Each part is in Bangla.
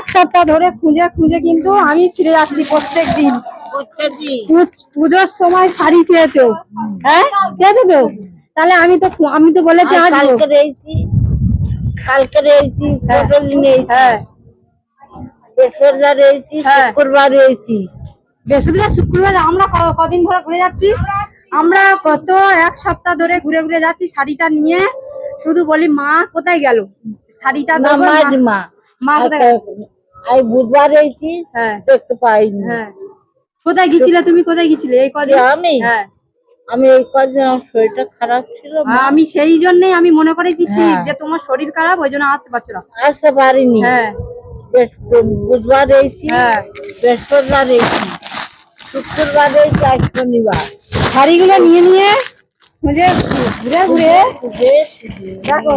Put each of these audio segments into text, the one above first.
এক সপ্তাহ ধরে খুঁজে খুঁজে কিন্তু আমি ফিরে যাচ্ছি প্রত্যেকদিন। পুজোর সময় শাড়ি চেয়েছো, হ্যাঁ চেয়েছো তো? তাহলে আমি তো বলেছি আসবো। কালকে রয়েছি, পটল নিয়েছি, হ্যাঁ বৃহস্পতিবার রয়েছি, শুক্রবার রয়েছি। বৃহস্পতিবার শুক্রবার আমরা কদিন ধরে ঘুরে যাচ্ছি, আমরা গত এক সপ্তাহ ধরে ঘুরে ঘুরে যাচ্ছি শাড়িটা নিয়ে। শুধু বলি মা কোথায় গেল শাড়িটা, মা কোথায় গেল? আমি বুধবার রয়েছি, হ্যাঁ দেখতে পাইনি। হ্যাঁ কোথায় গেছিলে তুমি? কোথায় গেছিলে এই কদিন? হ্যাঁ আমি এই কদিন আমার শরীরটা খারাপ ছিল, আমি সেই জন্যই আমি মনে করেছি ঠিক যে তোমার শরীর খারাপ, ওই জন্য আসতে পারছো না। আসতে পারিনি। হ্যাঁ বুধবার রয়েছি, হ্যাঁ বৃহস্পতিবার রয়েছি, শুক্রবার রয়েছি, আজ শনিবার। শাড়িগুলো নিয়ে নিয়ে ঘুরে ঘুরে দেখো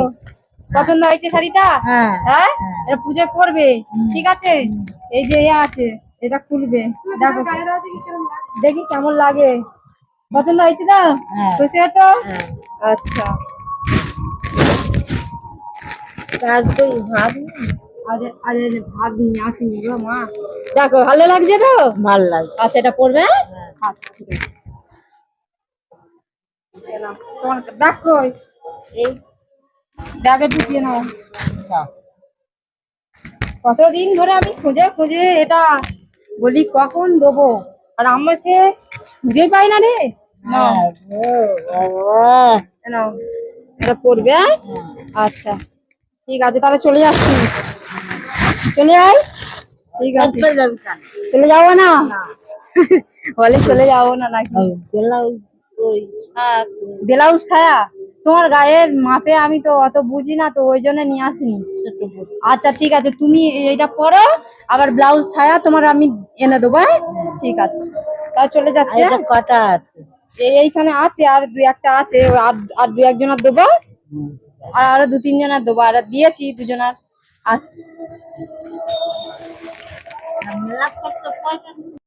পছন্দ হয়েছে শাড়িটা? হ্যাঁ এটা পুজো করবে, ঠিক আছে? এই যে আছে, এটা খুলবে, দেখো দেখি কেমন লাগে। পছন্দ হয়েছে তো? খুশি আছো? আচ্ছা ভাত নিয়ে আসিনি গো মা। দেখো ভালো লাগছে তো? ভালো লাগছে। আচ্ছা এটা পড়বে। আচ্ছা ঠিক আছে, তোমার ব্যাগ কই? এই ব্যাগে ঢুকিয়ে নাও। কতদিন ধরে আমি খুঁজে খুঁজে এটা বলি কখন দেবো, আর আমরা সে খুঁজে পাই না রে। নাও এটা পড়বে। আচ্ছা ঠিক আছে, তাহলে চলে যাচ্ছি। চলে আয়, ঠিক আছে। চলে যাবো না বলে চলে যাবো না নাকি? ব্লাউজ ছায়া তোমার গায়ের মাপে আমি তো অত বুঝি না, তো ওই জন্য নিয়ে আসিনি। আচ্ছা ঠিক আছে, তুমি এইটা পরো, আবার ব্লাউজ ছায়া তোমার আমি এনে দেবো। ঠিক আছে তাহলে চলে যাচ্ছে। কটা আছে? এইখানে আছে আর দুই একটা আছে, আর দুই একজনের দেবো, আর আরো দু তিন জনের দেবো, আর দিয়েছি দুজনের। আচ্ছা